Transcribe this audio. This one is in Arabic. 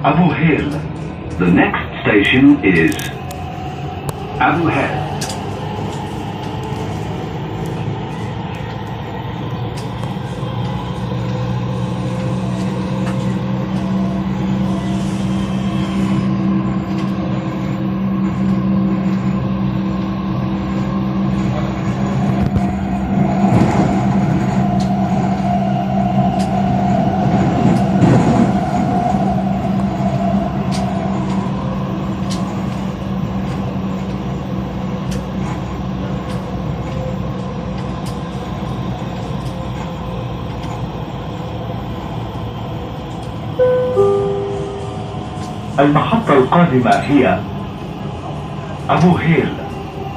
Abu Hil. The next station is Abu Hil. المحطة القادمة هي أبو هيل.